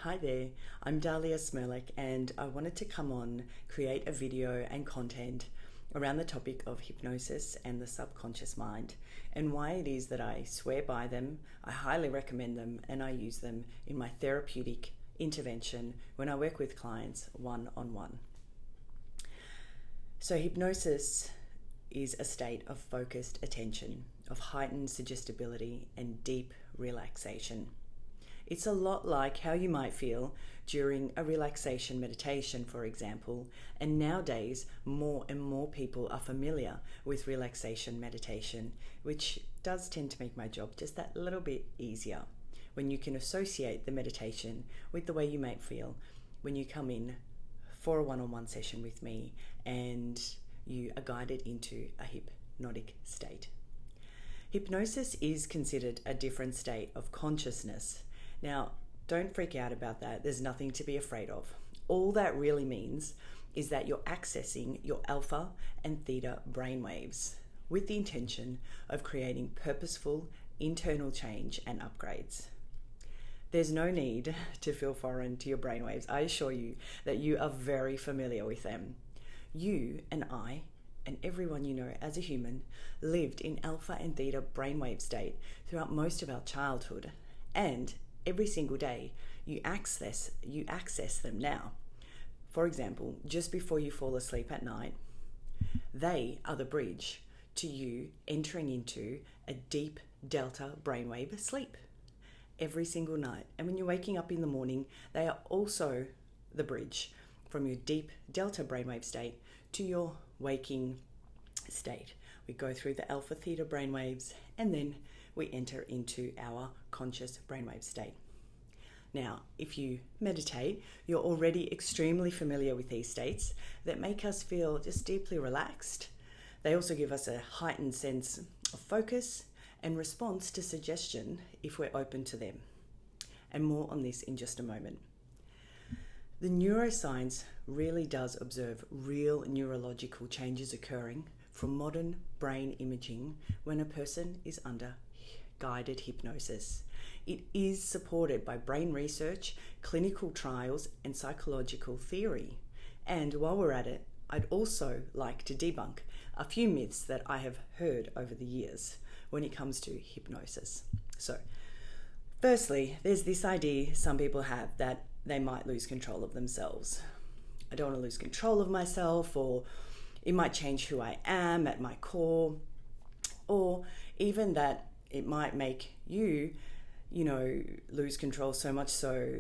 Hi there, I'm Dahlia Cmrlec and I wanted to come on, create a video and content around the topic of hypnosis and the subconscious mind and why it is that I swear by them, I highly recommend them, and I use them in my therapeutic intervention when I work with clients one-on-one. So hypnosis is a state of focused attention, of heightened suggestibility and deep relaxation. It's a lot like how you might feel during a relaxation meditation, for example, and nowadays more and more people are familiar with relaxation meditation, which does tend to make my job just that little bit easier when you can associate the meditation with the way you might feel when you come in for a one-on-one session with me and you are guided into a hypnotic state. Hypnosis is considered a different state of consciousness. Now, don't freak out about that. There's nothing to be afraid of. All that really means is that you're accessing your alpha and theta brainwaves with the intention of creating purposeful internal change and upgrades. There's no need to feel foreign to your brainwaves. I assure you that you are very familiar with them. You and I and everyone you know as a human lived in alpha and theta brainwave state throughout most of our childhood, and every single day you access them now. For example, just before you fall asleep at night, they are the bridge to you entering into a deep delta brainwave sleep every single night. And when you're waking up in the morning, they are also the bridge from your deep delta brainwave state to your waking state. We go through the alpha theta brainwaves and then we enter into our conscious brainwave state. Now, if you meditate, you're already extremely familiar with these states that make us feel just deeply relaxed. They also give us a heightened sense of focus and response to suggestion if we're open to them. And more on this in just a moment. The neuroscience really does observe real neurological changes occurring from modern brain imaging when a person is under guided hypnosis. It is supported by brain research, clinical trials, and psychological theory. And while we're at it, I'd also like to debunk a few myths that I have heard over the years when it comes to hypnosis. So, firstly, there's this idea some people have that they might lose control of themselves. I don't want to lose control of myself, or it might change who I am at my core, or even that it might make you lose control so much so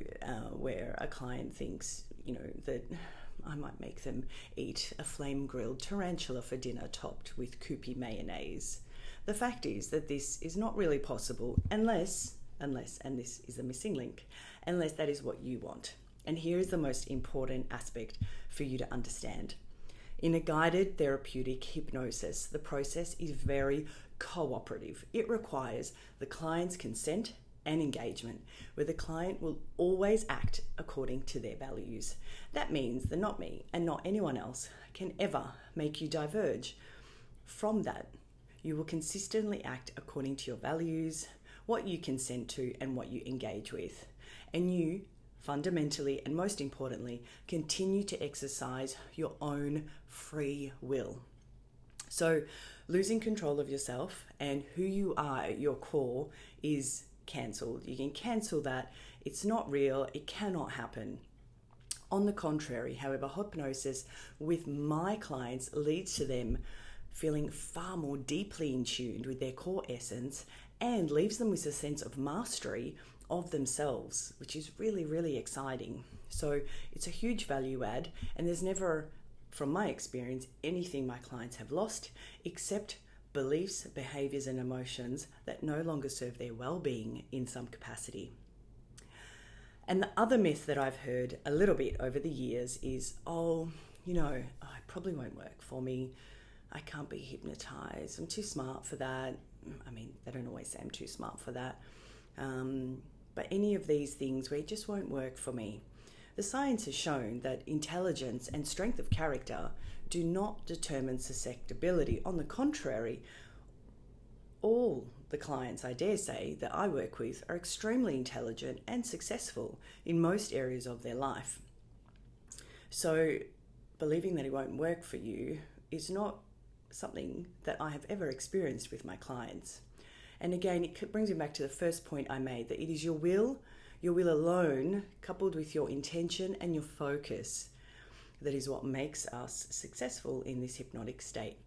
where a client thinks, that I might make them eat a flame-grilled tarantula for dinner topped with Kewpie mayonnaise. The fact is that this is not really possible unless, and this is the missing link, unless that is what you want. And here is the most important aspect for you to understand. In a guided therapeutic hypnosis, the process is very cooperative. It requires the client's consent and engagement, where the client will always act according to their values. That means that not me and not anyone else can ever make you diverge from that. You will consistently act according to your values, what you consent to and what you engage with. And you fundamentally and most importantly, continue to exercise your own free will. So losing control of yourself and who you are at your core is cancelled. You can cancel that. It's not real. It cannot happen. On the contrary, however, hypnosis with my clients leads to them feeling far more deeply in tune with their core essence and leaves them with a sense of mastery of themselves, which is really, really exciting. So it's a huge value add, and there's never, from my experience, anything my clients have lost except beliefs, behaviors, and emotions that no longer serve their well-being in some capacity. And the other myth that I've heard a little bit over the years is, it probably won't work for me. I can't be hypnotized. I'm too smart for that. I mean, they don't always say I'm too smart for that. But any of these things where it just won't work for me. The science has shown that intelligence and strength of character do not determine susceptibility. On the contrary, all the clients, I dare say, that I work with are extremely intelligent and successful in most areas of their life. So believing that it won't work for you is not something that I have ever experienced with my clients. And again, it brings me back to the first point I made, that it is your will alone, coupled with your intention and your focus, that is what makes us successful in this hypnotic state.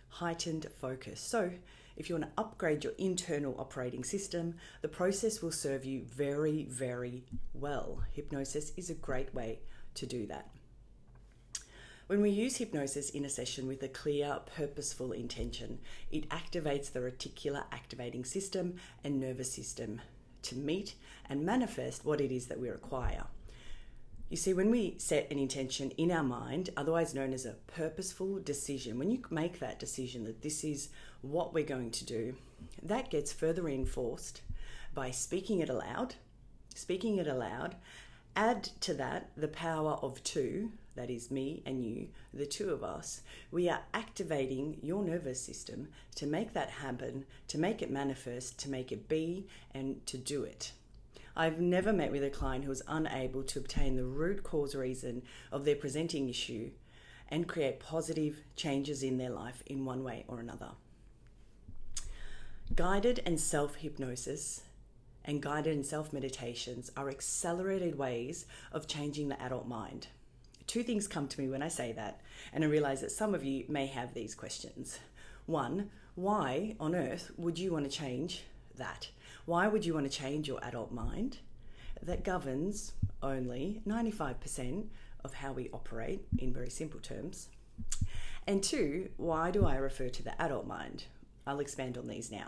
Heightened focus. So if you want to upgrade your internal operating system, the process will serve you very, very well. Hypnosis is a great way to do that. When we use hypnosis in a session with a clear, purposeful intention, it activates the reticular activating system and nervous system to meet and manifest what it is that we require. You see, when we set an intention in our mind, otherwise known as a purposeful decision, when you make that decision that this is what we're going to do, that gets further reinforced by speaking it aloud. Add to that the power of two, that is me and you, the two of us. We are activating your nervous system to make that happen, to make it manifest, to make it be, and to do it. I've never met with a client who was unable to obtain the root cause reason of their presenting issue and create positive changes in their life in one way or another. Guided and self-hypnosis and guided and self-meditations are accelerated ways of changing the adult mind. Two things come to me when I say that, and I realize that some of you may have these questions. One, why on earth would you want to change that? Why would you want to change your adult mind that governs only 95% of how we operate in very simple terms? And two, why do I refer to the adult mind? I'll expand on these now.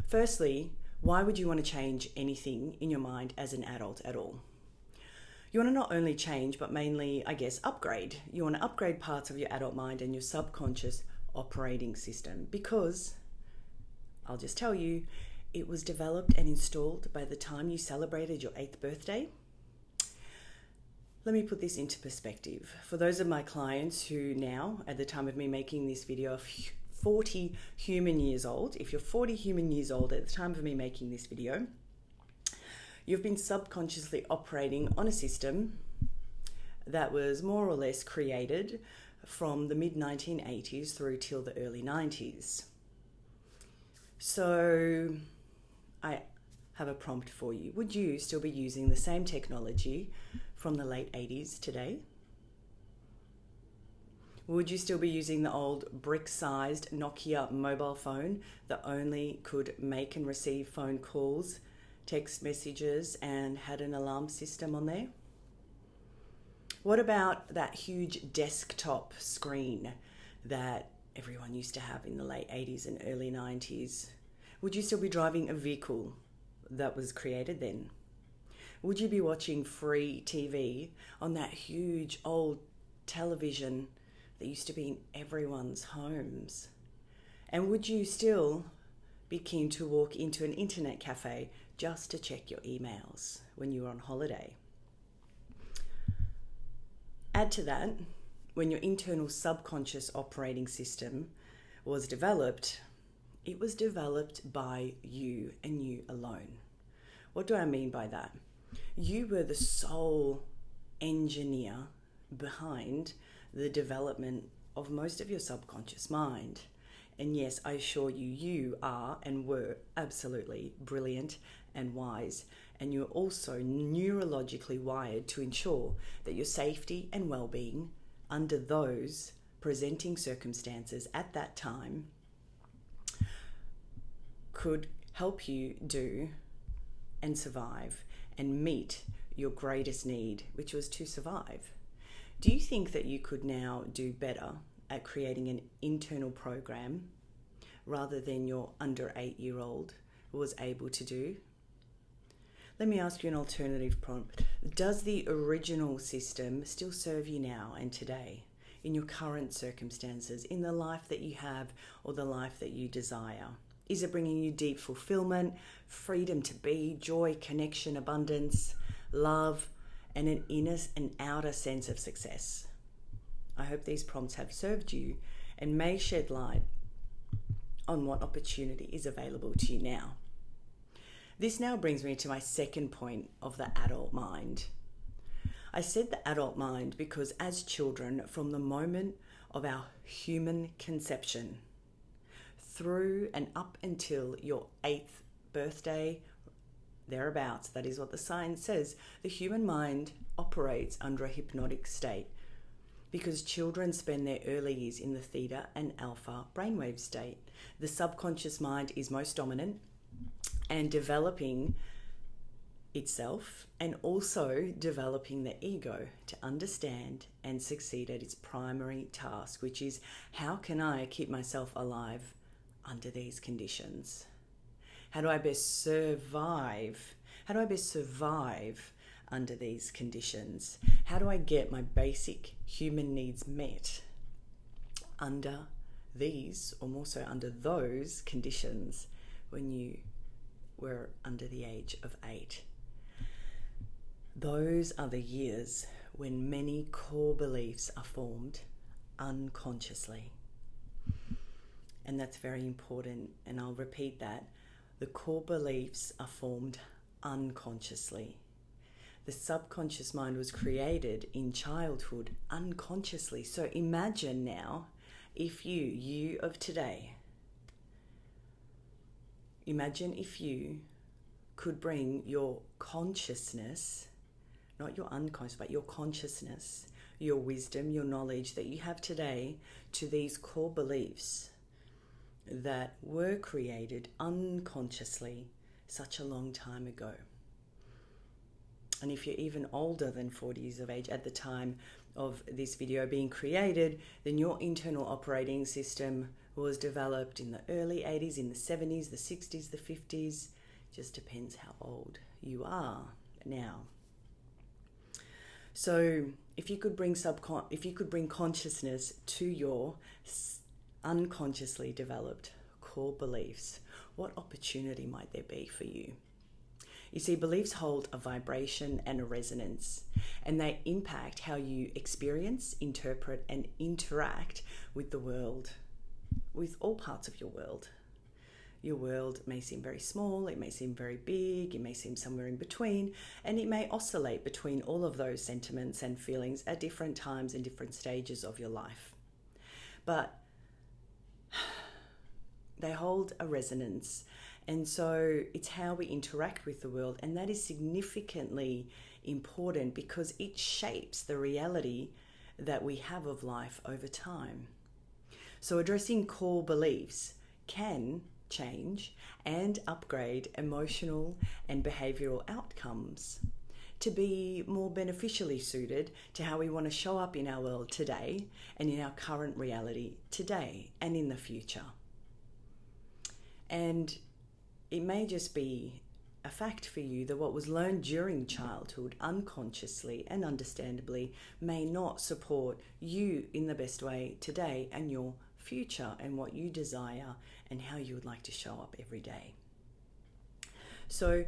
Firstly, why would you want to change anything in your mind as an adult at all? You want to not only change, but mainly, upgrade. You want to upgrade parts of your adult mind and your subconscious operating system, because I'll just tell you, it was developed and installed by the time you celebrated your 8th birthday. Let me put this into perspective. For those of my clients who now, at the time of me making this video, are 40 human years old, if you're 40 human years old at the time of me making this video, you've been subconsciously operating on a system that was more or less created from the mid-1980s through till the early 90s. So I have a prompt for you. Would you still be using the same technology from the late 80s today? Would you still be using the old brick-sized Nokia mobile phone that only could make and receive phone calls, text messages, and had an alarm system on there? What about that huge desktop screen that everyone used to have in the late 80s and early 90s? Would you still be driving a vehicle that was created then? Would you be watching free TV on that huge old television that used to be in everyone's homes? And would you still be keen to walk into an internet cafe just to check your emails when you were on holiday? Add to that, when your internal subconscious operating system was developed, it was developed by you and you alone. What do I mean by that? You were the sole engineer behind the development of most of your subconscious mind. And yes, I assure you, you are and were absolutely brilliant and wise. And you're also neurologically wired to ensure that your safety and well-being under those presenting circumstances at that time could help you do and survive and meet your greatest need, which was to survive. Do you think that you could now do better at creating an internal program rather than your under 8-year-old was able to do? Let me ask you an alternative prompt. Does the original system still serve you now and today in your current circumstances, in the life that you have or the life that you desire? Is it bringing you deep fulfillment, freedom to be, joy, connection, abundance, love, and an inner and outer sense of success? I hope these prompts have served you and may shed light on what opportunity is available to you now. This now brings me to my second point of the adult mind. I said the adult mind because as children, from the moment of our human conception through and up until your 8th birthday, thereabouts, that is what the science says, the human mind operates under a hypnotic state because children spend their early years in the theta and alpha brainwave state. The subconscious mind is most dominant and developing itself and also developing the ego to understand and succeed at its primary task, which is how can I keep myself alive under these conditions? How do I best survive? How do I best survive under these conditions? How do I get my basic human needs met under these, or more so under those conditions when you were under the age of 8? Those are the years when many core beliefs are formed unconsciously. And that's very important, and I'll repeat that. The core beliefs are formed unconsciously. The subconscious mind was created in childhood unconsciously. So imagine now if you of today, imagine if you could bring your consciousness, not your unconscious, but your consciousness, your wisdom, your knowledge that you have today to these core beliefs that were created unconsciously such a long time ago. And if you're even older than 40 years of age at the time of this video being created, then your internal operating system was developed in the early 80s, in the 70s, the 60s, the 50s. Just depends how old you are now. So if you could bring consciousness to your unconsciously developed core beliefs, what opportunity might there be for you? You see, beliefs hold a vibration and a resonance, and they impact how you experience, interpret, and interact with the world, with all parts of your world. Your world may seem very small, it may seem very big, it may seem somewhere in between, and it may oscillate between all of those sentiments and feelings at different times and different stages of your life. But they hold a resonance, and so it's how we interact with the world, and that is significantly important because it shapes the reality that we have of life over time. So addressing core beliefs can change and upgrade emotional and behavioral outcomes to be more beneficially suited to how we want to show up in our world today and in our current reality today and in the future. And it may just be a fact for you that what was learned during childhood unconsciously and understandably may not support you in the best way today and your future and what you desire and how you would like to show up every day. So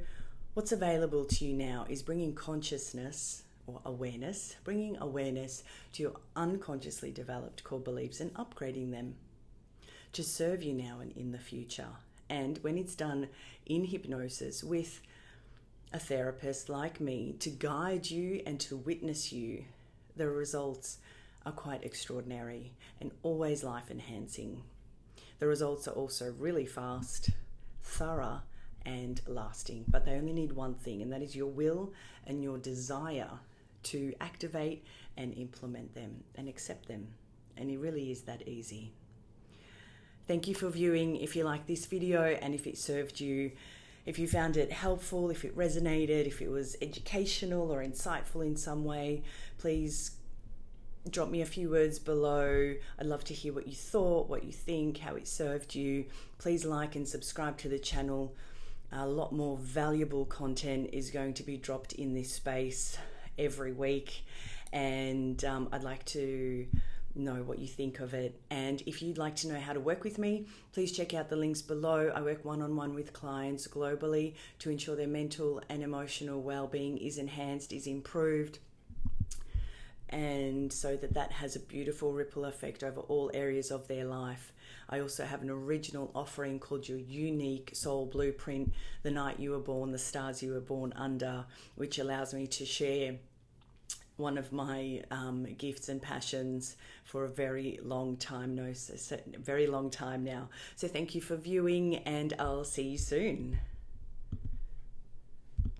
what's available to you now is bringing consciousness or awareness, bringing awareness to your unconsciously developed core beliefs and upgrading them to serve you now and in the future. And when it's done in hypnosis with a therapist like me to guide you and to witness you, the results are quite extraordinary and always life enhancing. The results are also really fast, thorough, and lasting, but they only need one thing, and that is your will and your desire to activate and implement them and accept them. And it really is that easy. Thank you for viewing. If you like this video and if it served you, if you found it helpful, if it resonated, if it was educational or insightful in some way, please drop me a few words below. I'd love to hear what you thought, what you think, how it served you. Please like and subscribe to the channel. A lot more valuable content is going to be dropped in this space every week, and I'd like to know what you think of it. And if you'd like to know how to work with me, please check out the links below. I work one-on-one with clients globally to ensure their mental and emotional well-being is enhanced, is improved, and so that has a beautiful ripple effect over all areas of their life. I also have an original offering called Your Unique Soul Blueprint, the night you were born, the stars you were born under, which allows me to share one of my gifts and passions for a very long time now. So thank you for viewing, and I'll see you soon.